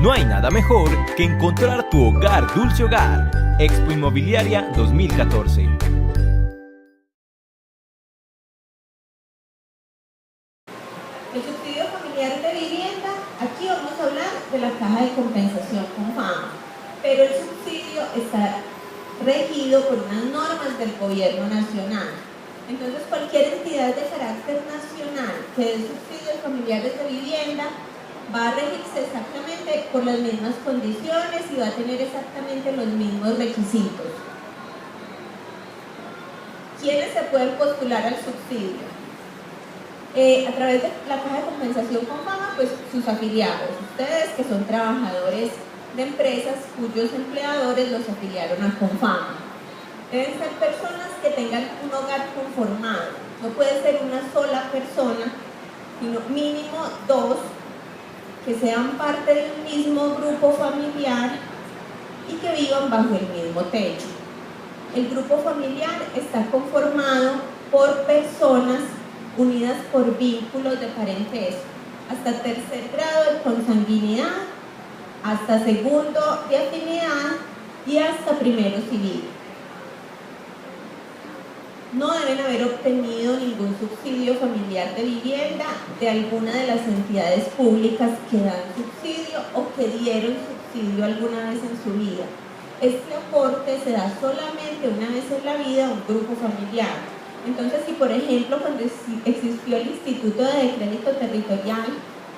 No hay nada mejor que encontrar tu hogar Dulce Hogar. Expo Inmobiliaria 2014. El subsidio familiar de vivienda, aquí vamos a hablar de la caja de compensación Confama, pero el subsidio está regido por unas normas del gobierno nacional. Entonces cualquier entidad de carácter nacional que dé subsidios familiares de vivienda va a regirse exactamente por las mismas condiciones y va a tener exactamente los mismos requisitos. ¿Quiénes se pueden postular al subsidio? A través de la caja de compensación Confama, pues sus afiliados, ustedes que son trabajadores de empresas cuyos empleadores los afiliaron a Confama. Deben ser personas que tengan un hogar conformado, no puede ser una sola persona, sino mínimo dos, que sean parte del mismo grupo familiar y que vivan bajo el mismo techo. El grupo familiar está conformado por personas unidas por vínculos de parentesco, hasta tercer grado de consanguinidad, hasta segundo de afinidad y hasta primero civil. No deben haber obtenido ningún subsidio familiar de vivienda de alguna de las entidades públicas que dan subsidio o que dieron subsidio alguna vez en su vida. Este aporte se da solamente una vez en la vida a un grupo familiar. Entonces, si por ejemplo cuando existió el Instituto de Crédito Territorial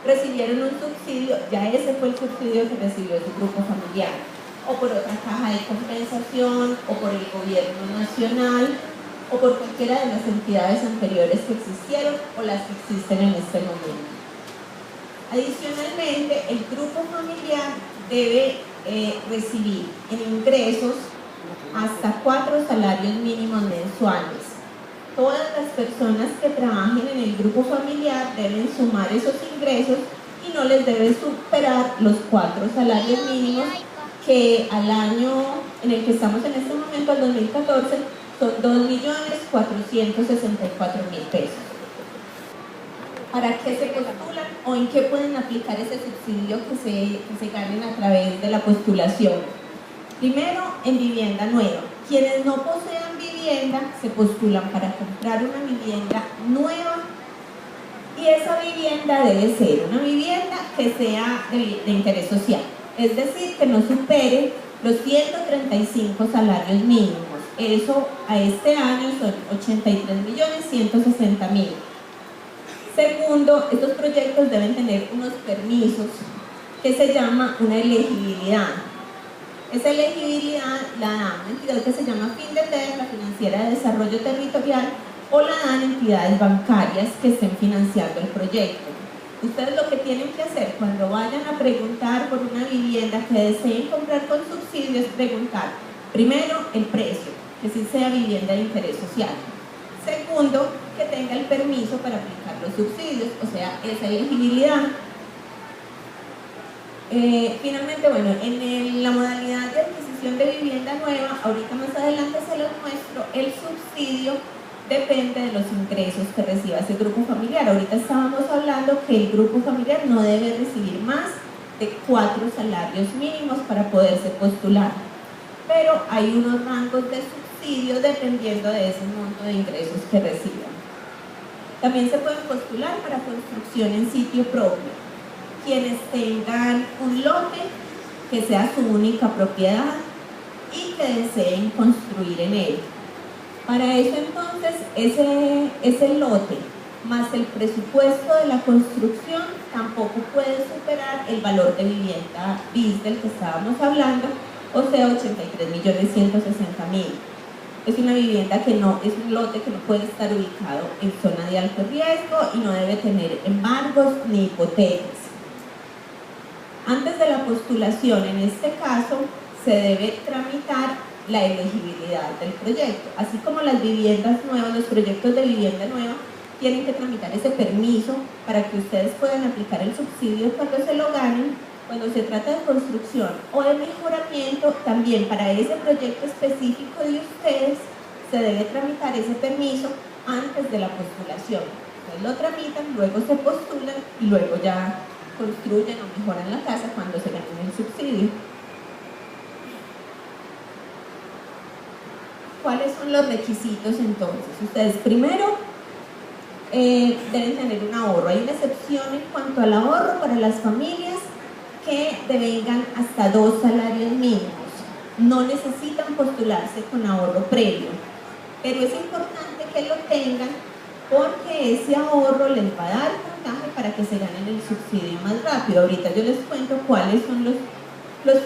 recibieron un subsidio, ya ese fue el subsidio que recibió su grupo familiar, o por otra caja de compensación, o por el gobierno nacional, o por cualquiera de las entidades anteriores que existieron o las que existen en este momento. Adicionalmente, el grupo familiar debe recibir en ingresos hasta 4 salarios mínimos mensuales. Todas las personas que trabajen en el grupo familiar deben sumar esos ingresos y no les debe superar los 4 salarios mínimos que al año en el que estamos en este momento, al 2014, son 2.464.000 pesos. ¿Para qué se postulan o en qué pueden aplicar ese subsidio que se ganen a través de la postulación? Primero, en vivienda nueva. Quienes no posean vivienda se postulan para comprar una vivienda nueva y esa vivienda debe ser una vivienda que sea de interés social, es decir, que no supere los 135 salarios mínimos. Eso a este año son 83.160.000. Segundo, estos proyectos deben tener unos permisos que se llama una elegibilidad. Esa elegibilidad la da una entidad que se llama FINDETER, la Financiera de Desarrollo Territorial, o la dan entidades bancarias que estén financiando el proyecto. Ustedes lo que tienen que hacer cuando vayan a preguntar por una vivienda que deseen comprar con subsidio es preguntar, primero, el precio, que sí sea vivienda de interés social. Segundo, que tenga el permiso para aplicar los subsidios, o sea, esa elegibilidad. Finalmente, bueno, en la modalidad de adquisición de vivienda nueva, ahorita más adelante se los muestro, el subsidio depende de los ingresos que reciba ese grupo familiar. Ahorita estábamos hablando que el grupo familiar no debe recibir más de 4 salarios mínimos para poderse postular, pero hay unos rangos de subsidio dependiendo de ese monto de ingresos que reciban. También se pueden postular para construcción en sitio propio. Quienes tengan un lote que sea su única propiedad y que deseen construir en él. Para eso entonces, ese lote más el presupuesto de la construcción tampoco puede superar el valor de vivienda BIS del que estábamos hablando, o sea, 83.160.000. Es una vivienda que no, es un lote que no puede estar ubicado en zona de alto riesgo y no debe tener embargos ni hipotecas. Antes de la postulación, en este caso, se debe tramitar la elegibilidad del proyecto. Así como las viviendas nuevas, los proyectos de vivienda nueva, tienen que tramitar ese permiso para que ustedes puedan aplicar el subsidio cuando se lo ganen. Cuando se trata de construcción o de mejoramiento, también para ese proyecto específico de ustedes, se debe tramitar ese permiso antes de la postulación. Ustedes lo tramitan, luego se postulan y luego ya construyen o mejoran la casa cuando se ganen subsidio. ¿Cuáles son los requisitos entonces? Ustedes primero deben tener un ahorro. Hay una excepción en cuanto al ahorro para las familias que devengan hasta 2 salarios mínimos. No necesitan postularse con ahorro previo, pero es importante que lo tengan porque ese ahorro les va a dar puntaje para que se ganen el subsidio más rápido. Ahorita yo les cuento cuáles son los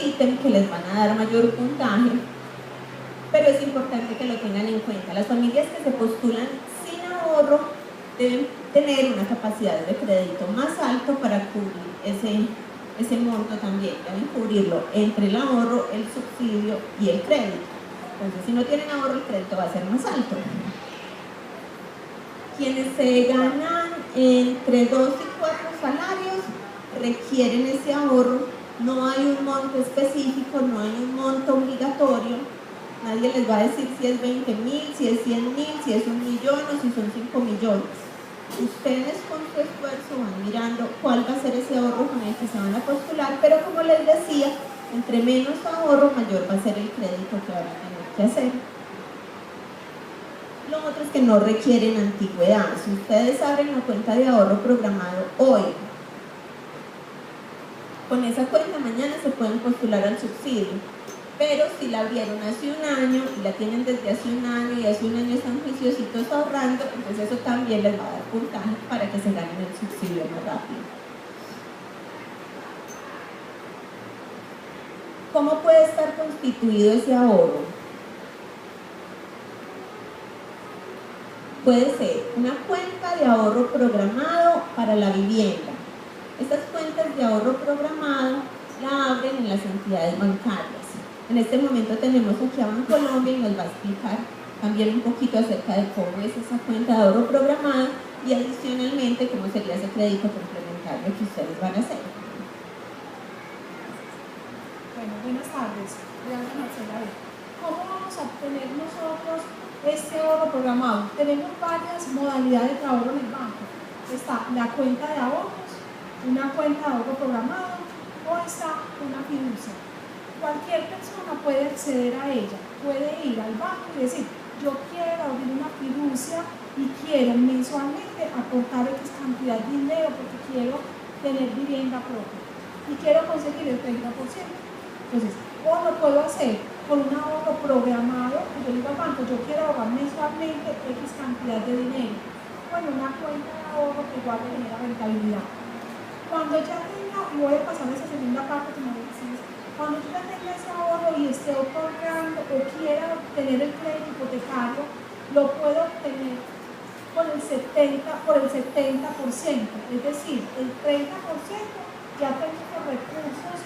ítems que les van a dar mayor puntaje, pero es importante que lo tengan en cuenta. Las familias que se postulan sin ahorro deben tener una capacidad de crédito más alto para cubrir ese monto también. Deben cubrirlo entre el ahorro, el subsidio y el crédito. Entonces, si no tienen ahorro, el crédito va a ser más alto. Quienes se ganan entre 2 y 4 salarios requieren ese ahorro. No hay un monto específico, no hay un monto obligatorio. Nadie les va a decir si es 20.000, si es 100.000, si es 1 millón o si son 5 millones. Ustedes con su esfuerzo van mirando cuál va a ser ese ahorro con el que se van a postular, pero como les decía, entre menos ahorro, mayor va a ser el crédito que van a tener que hacer. Lo otro es que no requieren antigüedad. Si ustedes abren una cuenta de ahorro programado hoy, con esa cuenta mañana se pueden postular al subsidio, pero si la abrieron hace 1 año y la tienen desde hace 1 año y hace 1 año están juiciositos ahorrando, entonces eso también les va a dar puntaje para que se ganen el subsidio más rápido. ¿Cómo puede estar constituido ese ahorro? Puede ser una cuenta de ahorro programado para la vivienda. Estas cuentas de ahorro programado la abren en las entidades bancarias. En este momento tenemos aquí a Bancolombia y nos va a explicar también un poquito acerca de cómo es esa cuenta de ahorro programado y adicionalmente cómo sería ese crédito complementario que ustedes van a hacer. Bueno, buenas tardes. Gracias, Marcela. ¿Cómo vamos a obtener nosotros este ahorro programado? Tenemos varias modalidades de ahorro en el banco. Está la cuenta de ahorros, una cuenta de ahorro programado o está una fiducia. Cualquier persona puede acceder a ella, puede ir al banco y decir, yo quiero abrir una fiducia y quiero mensualmente aportar X cantidad de dinero porque quiero tener vivienda propia y quiero conseguir el 30%. Entonces, o lo puedo hacer con un ahorro programado, yo digo al banco, yo quiero ahorrar mensualmente X cantidad de dinero. Bueno, una cuenta de ahorro que igual me genera rentabilidad. Cuando ya tenga, y voy a pasar a esa segunda parte que me decís, cuando yo ya tenga ese ahorro y esté otorgando o quiera obtener el crédito hipotecario, lo puedo obtener por el 70%, es decir, el 30% ya tengo los recursos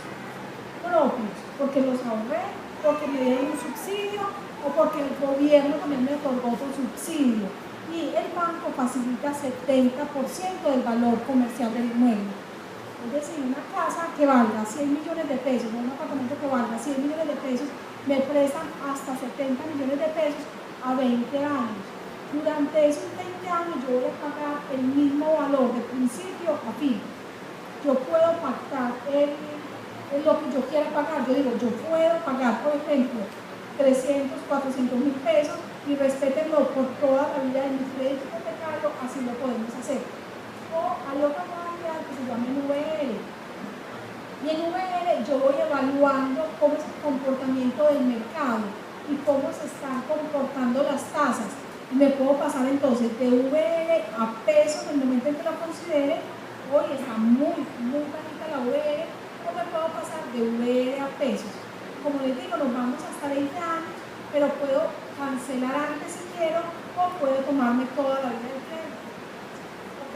propios, porque los ahorré, porque me dieron un subsidio o porque el gobierno también me otorgó otro subsidio y el banco facilita 70% del valor comercial del inmueble. Es decir, una casa que valga 100 millones de pesos, un apartamento que valga 100 millones de pesos, me prestan hasta 70 millones de pesos a 20 años. Durante esos 20 años yo voy a pagar el mismo valor de principio a fin. Yo puedo pactar lo que yo quiera pagar. Yo digo, yo puedo pagar, por ejemplo, 300, 400 mil pesos y respétenlo por toda la vida de mi crédito hipotecario, así lo podemos hacer. O hay otra modalidad que se llama VL. Y en VL yo voy evaluando cómo es el comportamiento del mercado y cómo se están comportando las tasas. Y me puedo pasar entonces de VL a pesos en el momento en que lo considere. Hoy está muy bonita la VL, o me puedo pasar de VL a pesos. Como les digo, nos vamos hasta 20 años, pero puedo cancelar antes si quiero o puedo tomarme toda la vida del crédito. Ok,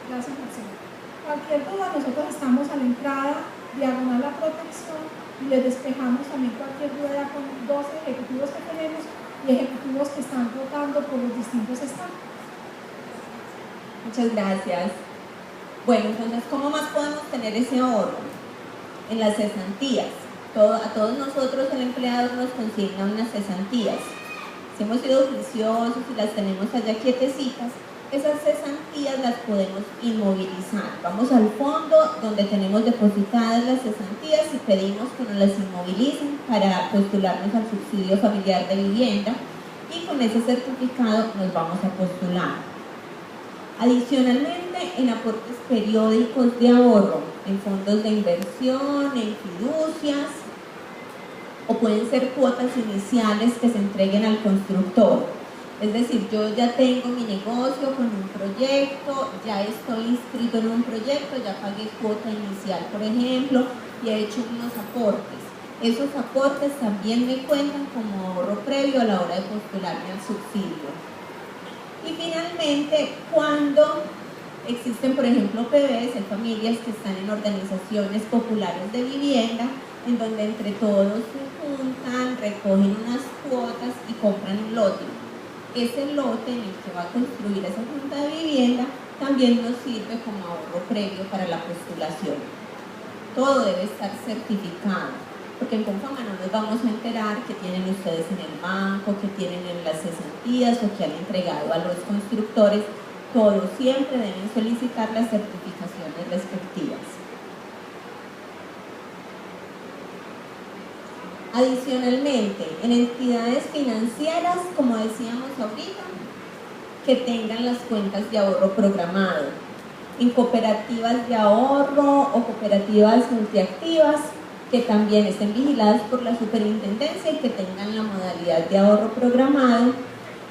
gracias Marcela. Cualquier duda, nosotros estamos a la entrada, diagonal la protección y les despejamos también cualquier duda ya con 12 ejecutivos que tenemos y ejecutivos que están rotando por los distintos estados. Muchas gracias. Bueno, entonces, ¿cómo más podemos tener ese ahorro? En las cesantías. A todos nosotros el empleador nos consigna unas cesantías. Si hemos sido juiciosos y las tenemos allá quietecitas, esas cesantías las podemos inmovilizar. Vamos al fondo donde tenemos depositadas las cesantías y pedimos que nos las inmovilicen para postularnos al subsidio familiar de vivienda, y con ese certificado nos vamos a postular. Adicionalmente, en aportes periódicos de ahorro, en fondos de inversión, en fiducias, o pueden ser cuotas iniciales que se entreguen al constructor. Es decir, yo ya tengo mi negocio con un proyecto, ya estoy inscrito en un proyecto, ya pagué cuota inicial, por ejemplo, y he hecho unos aportes. Esos aportes también me cuentan como ahorro previo a la hora de postularme al subsidio. Y finalmente, cuando existen, por ejemplo, PBs, en familias que están en organizaciones populares de vivienda, en donde entre todos se juntan, recogen unas cuotas y compran un lote. Ese lote en el que va a construir esa junta de vivienda también nos sirve como ahorro previo para la postulación. Todo debe estar certificado, porque en Confama no nos vamos a enterar que tienen ustedes en el banco, que tienen en las cesantías o que han entregado a los constructores. Todos siempre deben solicitar las certificaciones respectivas. Adicionalmente, en entidades financieras, como decíamos ahorita, que tengan las cuentas de ahorro programado, en cooperativas de ahorro o cooperativas multiactivas, que también estén vigiladas por la superintendencia y que tengan la modalidad de ahorro programado.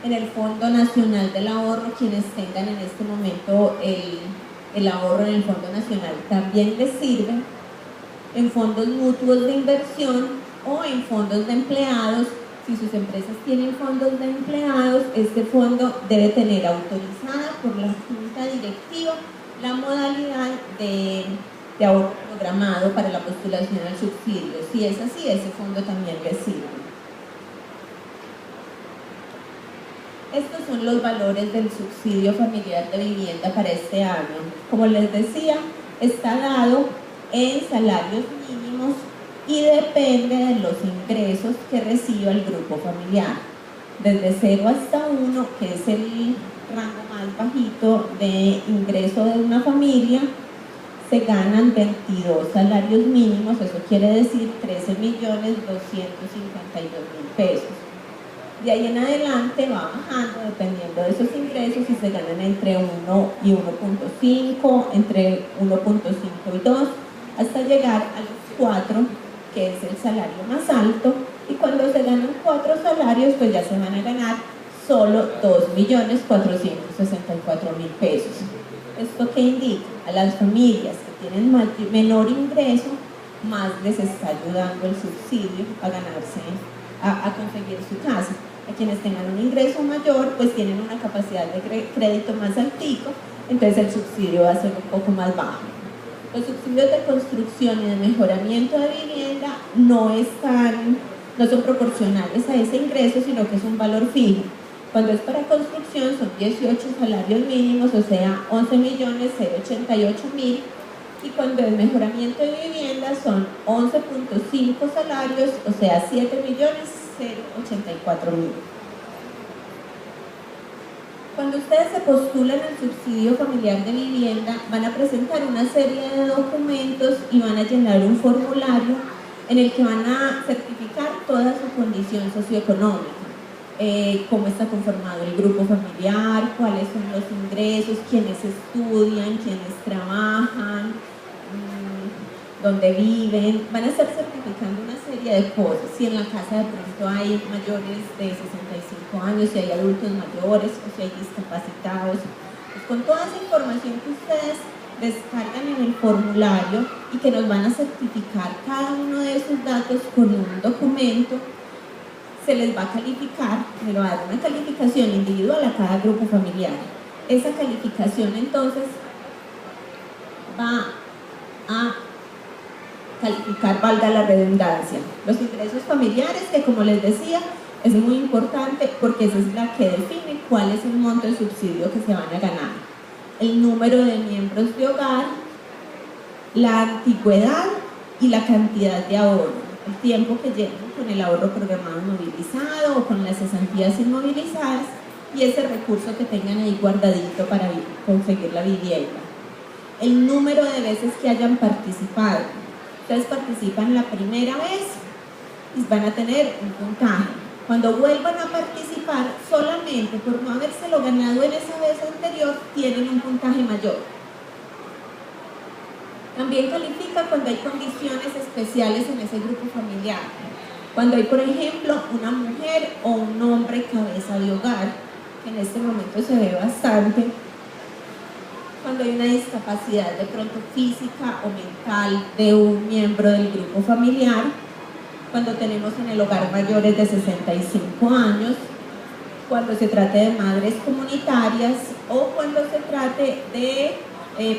En el Fondo Nacional del Ahorro, quienes tengan en este momento el ahorro en el Fondo Nacional también les sirve. En fondos mutuos de inversión o en fondos de empleados. Si sus empresas tienen fondos de empleados, este fondo debe tener autorizada por la junta directiva la modalidad de ahorro programado para la postulación al subsidio. Si es así, ese fondo también les sirve. Estos son los valores del subsidio familiar de vivienda para este año. Como les decía, está dado en salarios mínimos y depende de los ingresos que reciba el grupo familiar. Desde 0 hasta 1, que es el rango más bajito de ingreso de una familia, se ganan 22 salarios mínimos, eso quiere decir 13.252.000 pesos. De ahí en adelante va bajando dependiendo de esos ingresos y se ganan entre 1 y 1.5, entre 1.5 y 2, hasta llegar a los 4, que es el salario más alto, y cuando se ganan 4 salarios, pues ya se van a ganar solo 2.464.000 pesos. ¿Esto qué indica? A las familias que tienen menor ingreso, más les está ayudando el subsidio a ganarse, a conseguir su casa. A quienes tengan un ingreso mayor, pues tienen una capacidad de crédito más altico, entonces el subsidio va a ser un poco más bajo. Los subsidios de construcción y de mejoramiento de vivienda no son proporcionales a ese ingreso, sino que es un valor fijo. Cuando es para construcción son 18 salarios mínimos, o sea, 11.088.000, y cuando es mejoramiento de vivienda son 11.5 salarios, o sea, 7.084.000. Cuando ustedes se postulan al subsidio familiar de vivienda, van a presentar una serie de documentos y van a llenar un formulario en el que van a certificar toda su condición socioeconómica, cómo está conformado el grupo familiar, cuáles son los ingresos, quiénes estudian, quiénes trabajan, dónde viven. Van a estar certificando una serie de cosas. Si en la casa de pronto hay mayores de 65 años, si hay adultos mayores o si hay discapacitados. Pues con toda esa información que ustedes descargan en el formulario y que nos van a certificar cada uno de esos datos con un documento, se les va a calificar, se le va a dar una calificación individual a cada grupo familiar. Esa calificación entonces va a calificar, valga la redundancia, los ingresos familiares, que como les decía, es muy importante porque esa es la que define cuál es el monto de subsidio que se van a ganar. El número de miembros de hogar, la antigüedad y la cantidad de ahorro, el tiempo que llevan con el ahorro programado inmovilizado o con las cesantías inmovilizadas, y ese recurso que tengan ahí guardadito para conseguir la vivienda. El número de veces que hayan participado. Ustedes participan la primera vez y van a tener un puntaje. Cuando vuelvan a participar, solamente por no habérselo ganado en esa vez anterior, tienen un puntaje mayor. También califica cuando hay condiciones especiales en ese grupo familiar. Cuando hay, por ejemplo, una mujer o un hombre cabeza de hogar, que en este momento se ve bastante. Cuando hay una discapacidad de pronto física o mental de un miembro del grupo familiar. Cuando tenemos en el hogar mayores de 65 años. Cuando se trate de madres comunitarias o cuando se trate de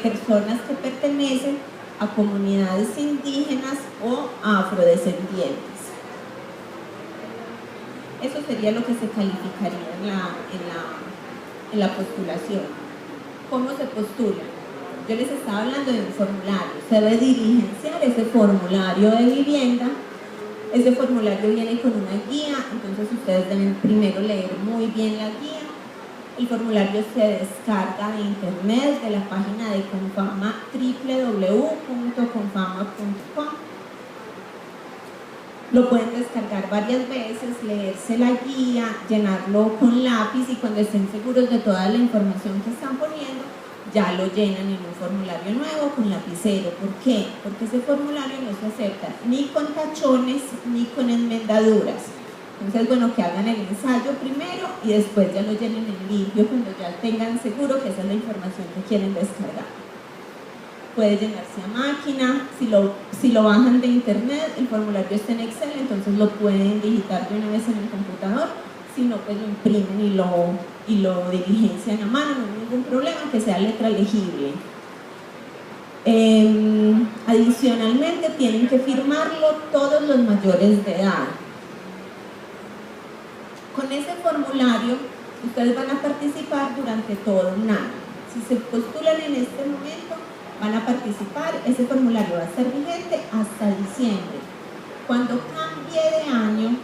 personas que pertenecen a comunidades indígenas o afrodescendientes. Eso sería lo que se calificaría en la postulación. ¿Cómo se postula? Yo les estaba hablando de un formulario. Se debe diligenciar ese formulario de vivienda. Ese formulario viene con una guía, entonces ustedes deben primero leer muy bien la guía. El formulario se descarga de internet, de la página de Confama, www.confama.com. Lo pueden descargar varias veces, leerse la guía, llenarlo con lápiz y cuando estén seguros de toda la información que están poniendo, ya lo llenan en un formulario nuevo con lapicero. ¿Por qué? Porque ese formulario no se acepta ni con tachones ni con enmendaduras. Entonces, bueno, que hagan el ensayo primero y después ya lo llenen en limpio cuando ya tengan seguro que esa es la información que quieren descargar. Puede llenarse a máquina, si lo bajan de internet, el formulario está en Excel, entonces lo pueden digitar de una vez en el computador, si no, pues lo imprimen y lo diligencian a mano, no hay ningún problema, que sea letra legible. Adicionalmente, tienen que firmarlo todos los mayores de edad. Con ese formulario, ustedes van a participar durante todo un año. Si se postulan en este momento, van a participar, ese formulario va a estar vigente hasta diciembre. Cuando cambie de año,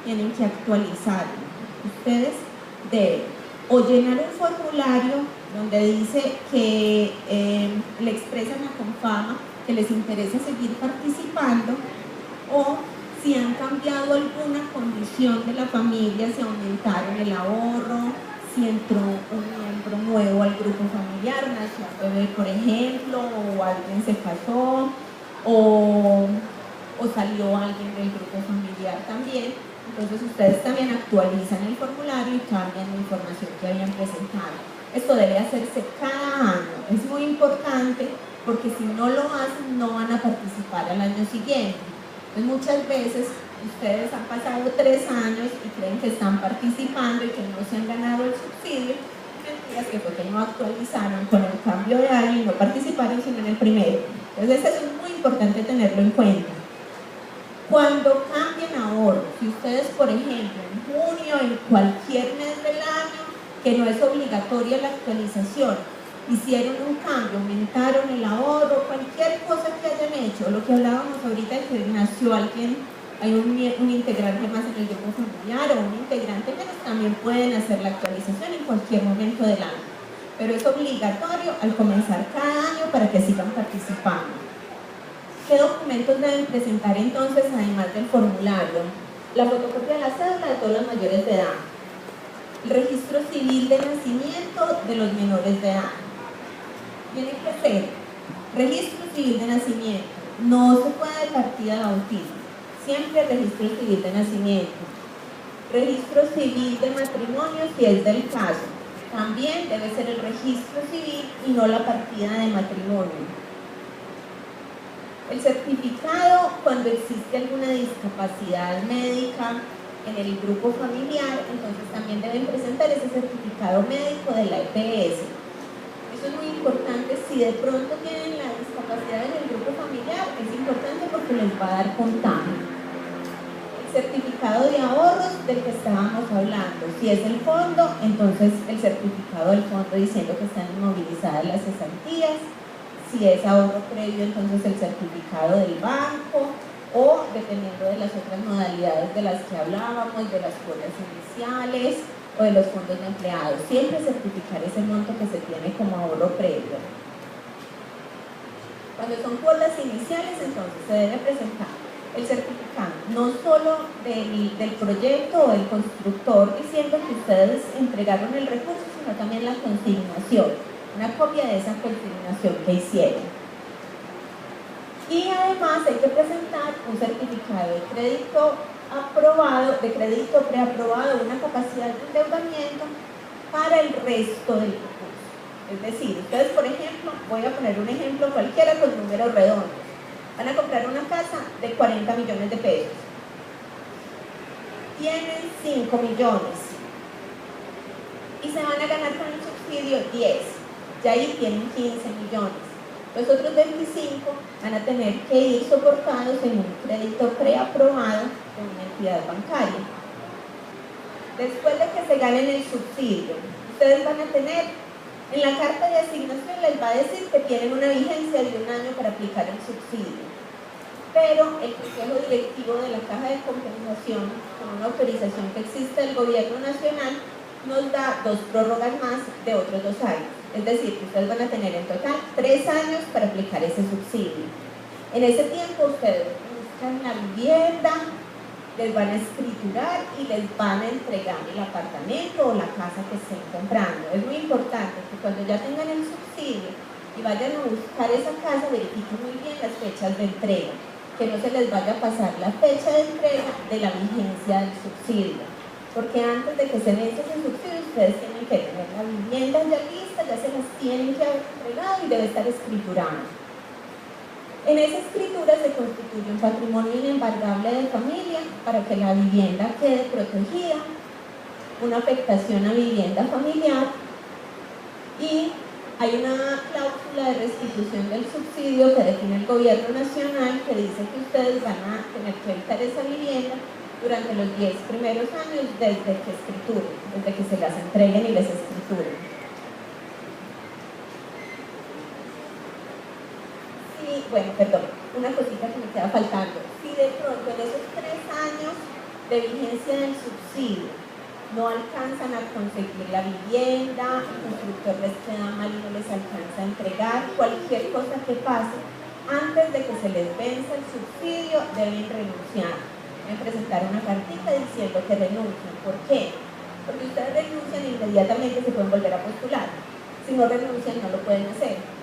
tienen que actualizarlo. Ustedes deben o llenar un formulario donde dice que le expresan a Confama que les interesa seguir participando, o si han cambiado alguna condición de la familia, si aumentaron el ahorro, si entró un miembro nuevo al grupo familiar, nació un bebé, por ejemplo, o alguien se casó, o salió alguien del grupo familiar también. Entonces ustedes también actualizan el formulario y cambian la información que habían presentado. Esto debe hacerse cada año, es muy importante porque si no lo hacen no van a participar al año siguiente. Entonces muchas veces ustedes han pasado 3 años y creen que están participando y que no se han ganado el subsidio. Mentiras, que fue que no actualizaron con el cambio de año y no participaron sino en el primero. Entonces eso es muy importante tenerlo en cuenta. Cuando cambien ahorros, si ustedes, por ejemplo, en junio, en cualquier mes del año, que no es obligatoria la actualización, hicieron un cambio, aumentaron el ahorro, cualquier cosa que hayan hecho, lo que hablábamos ahorita de que nació alguien, hay un integrante más en el grupo familiar o un integrante menos, también pueden hacer la actualización en cualquier momento del año. Pero es obligatorio al comenzar cada año para que sigan participando. ¿Qué documentos deben presentar entonces, además del formulario? La fotocopia de la cédula de todos los mayores de edad, el registro civil de nacimiento de los menores de edad. Tiene que ser registro civil de nacimiento, no se puede partida de bautismo, siempre registro civil de nacimiento. Registro civil de matrimonio si es del caso, también debe ser el registro civil y no la partida de matrimonio. El certificado cuando existe alguna discapacidad médica en el grupo familiar, entonces también deben presentar ese certificado médico de la EPS. Eso es muy importante. Si de pronto tienen la discapacidad en el grupo familiar, es importante porque les va a dar puntaje. El certificado de ahorros del que estábamos hablando, si es el fondo, entonces el certificado del fondo diciendo que están inmovilizadas las cesantías. Si es ahorro previo, entonces el certificado del banco, o dependiendo de las otras modalidades de las que hablábamos, de las cuotas iniciales, o de los fondos de empleados. Siempre certificar ese monto que se tiene como ahorro previo. Cuando son cuotas iniciales, entonces se debe presentar el certificado, no solo del proyecto o del constructor diciendo que ustedes entregaron el recurso, sino también la consignación, una copia de esa consignación que hicieron. Y además hay que presentar un certificado de crédito aprobado, de crédito preaprobado, una capacidad de endeudamiento para el resto del recurso. Es decir, ustedes, por ejemplo, voy a poner un ejemplo cualquiera con números redondos. Van a comprar una casa de 40 millones de pesos. Tienen 5 millones. Y se van a ganar con el subsidio 10. Ya ahí tienen 15 millones. Los otros 25 van a tener que ir soportados en un crédito preaprobado de una entidad bancaria. Después de que se ganen el subsidio, ustedes van a tener, en la carta de asignación les va a decir que tienen una vigencia de 1 año para aplicar el subsidio. Pero el Consejo Directivo de la Caja de Compensación, con una autorización que existe del Gobierno Nacional, nos da 2 prórrogas más de otros 2 años. Es decir, que ustedes van a tener en total 3 años para aplicar ese subsidio. En ese tiempo ustedes buscan la vivienda, les van a escriturar y les van a entregar el apartamento o la casa que estén comprando. Es muy importante que cuando ya tengan el subsidio y vayan a buscar esa casa, verifiquen muy bien las fechas de entrega, que no se les vaya a pasar la fecha de entrega de la vigencia del subsidio, porque antes de que se vence ese subsidio ustedes tienen que tener la vivienda ya lista, ya se las tienen que haber entregado y debe estar escriturada. En esa escritura se constituye un patrimonio inembargable de familia para que la vivienda quede protegida, una afectación a vivienda familiar, y hay una cláusula de restitución del subsidio que define el Gobierno Nacional que dice que ustedes van a tener que habitar esa vivienda durante los 10 primeros años desde que escrituren, desde que se las entreguen y les escrituren. Bueno, perdón, una cosita que me queda faltando. Si de pronto en esos 3 años de vigencia del subsidio no alcanzan a conseguir la vivienda, el constructor les queda mal y no les alcanza a entregar, cualquier cosa que pase, antes de que se les venza el subsidio, deben renunciar. Deben presentar una cartita diciendo que renuncian. ¿Por qué? Porque ustedes renuncian e inmediatamente se pueden volver a postular. Si no renuncian, no lo pueden hacer.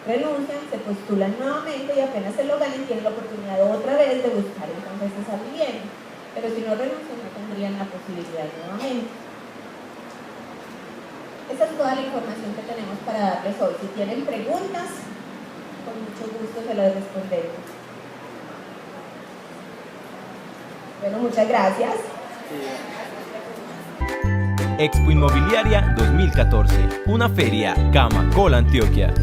Renuncian, se postulan nuevamente y apenas se lo ganen tienen la oportunidad otra vez de buscar entonces esa vivienda, pero si no renuncian no tendrían la posibilidad nuevamente. Esa es toda la información que tenemos para darles hoy. Si tienen preguntas, con mucho gusto se las respondemos. Bueno, muchas gracias. Expo Inmobiliaria 2014, una feria Camacol Antioquia.